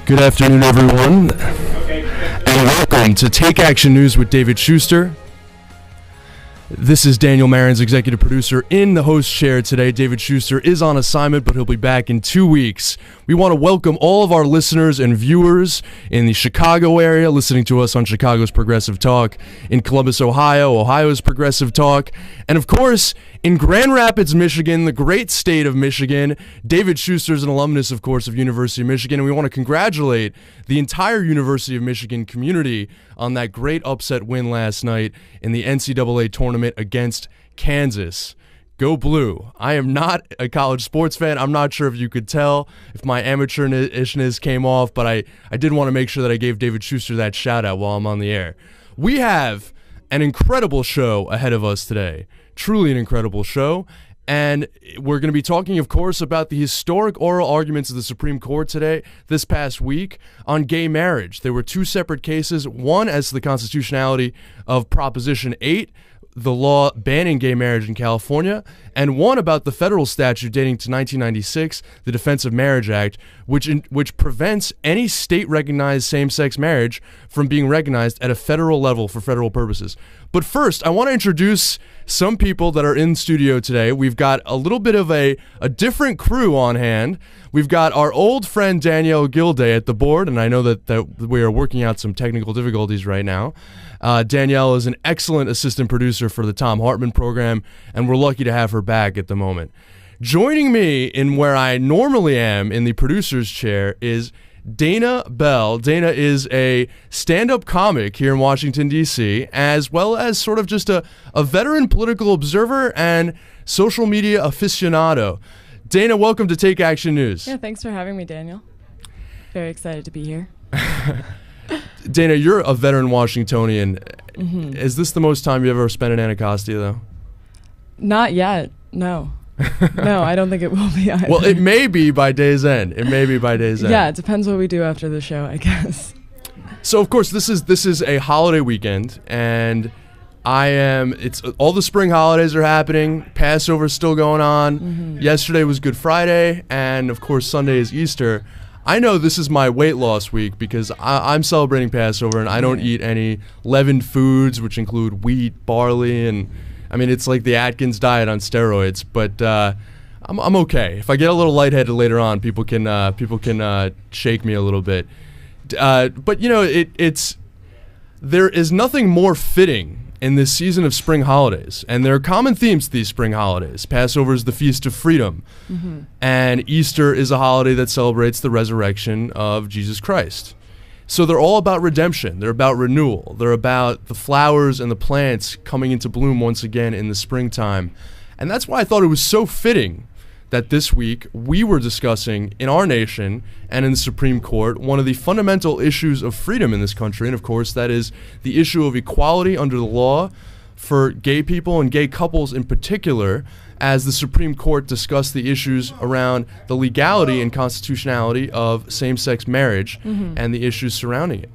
Good afternoon, everyone, and welcome to Take Action News with David Shuster. This is Daniel Marin's executive producer in the host chair today. David Shuster is on assignment, but he'll be back in 2 weeks. We want to welcome all of our listeners and viewers in the Chicago area, listening to us on Chicago's Progressive Talk, in Columbus, Ohio's Progressive Talk, and of course, in Grand Rapids, Michigan, the great state of Michigan. David Shuster is an alumnus, of course, of University of Michigan, and we want to congratulate the entire University of Michigan community on that great upset win last night in the NCAA tournament against Kansas. Go Blue. I am not a college sports fan. I'm not sure if you could tell if my amateurishness came off, but I did want to make sure that I gave David Shuster that shout out while I'm on the air. We have an incredible show ahead of us today. Truly an incredible show. And we're going to be talking, of course, about the historic oral arguments of the Supreme Court this past week, on gay marriage. There were two separate cases, one as to the constitutionality of Proposition 8, the law banning gay marriage in California, and one about the federal statute dating to 1996, the Defense of Marriage Act, which prevents any state-recognized same-sex marriage from being recognized at a federal level for federal purposes. But first, I want to introduce some people that are in studio today. We've got a little bit of a different crew on hand. We've got our old friend Danielle Gilday at the board, and I know that we are working out some technical difficulties right now. Danielle is an excellent assistant producer for the Tom Hartman program, and we're lucky to have her back at the moment. Joining me in where I normally am in the producer's chair is Dana Bell. Dana is a stand-up comic here in Washington, D.C., as well as sort of just a veteran political observer and social media aficionado. Dana, welcome to Take Action News. Yeah, thanks for having me, Daniel. Very excited to be here. Dana, you're a veteran Washingtonian. Mm-hmm. Is this the most time you ever spent in Anacostia, though? Not yet, no. No, I don't think it will be either. Well, it may be by day's end. Yeah, it depends what we do after the show, I guess. So, of course, this is a holiday weekend, and it's all the spring holidays are happening. Passover's still going on. Mm-hmm. Yesterday was Good Friday, and of course Sunday is Easter. I know this is my weight loss week because I'm celebrating Passover, and I don't eat any leavened foods, which include wheat, barley, and I mean, it's like the Atkins diet on steroids. But I'm okay. If I get a little lightheaded later on, people can shake me a little bit. But you know, there is nothing more fitting in this season of spring holidays, and there are common themes to these spring holidays. Passover is the Feast of Freedom, mm-hmm. and Easter is a holiday that celebrates the resurrection of Jesus Christ. So they're all about redemption. They're about renewal. They're about the flowers and the plants coming into bloom once again in the springtime. And that's why I thought it was so fitting that this week we were discussing in our nation and in the Supreme Court one of the fundamental issues of freedom in this country. And of course, that is the issue of equality under the law for gay people and gay couples in particular, as the Supreme Court discussed the issues around the legality and constitutionality of same-sex marriage, mm-hmm. and the issues surrounding it.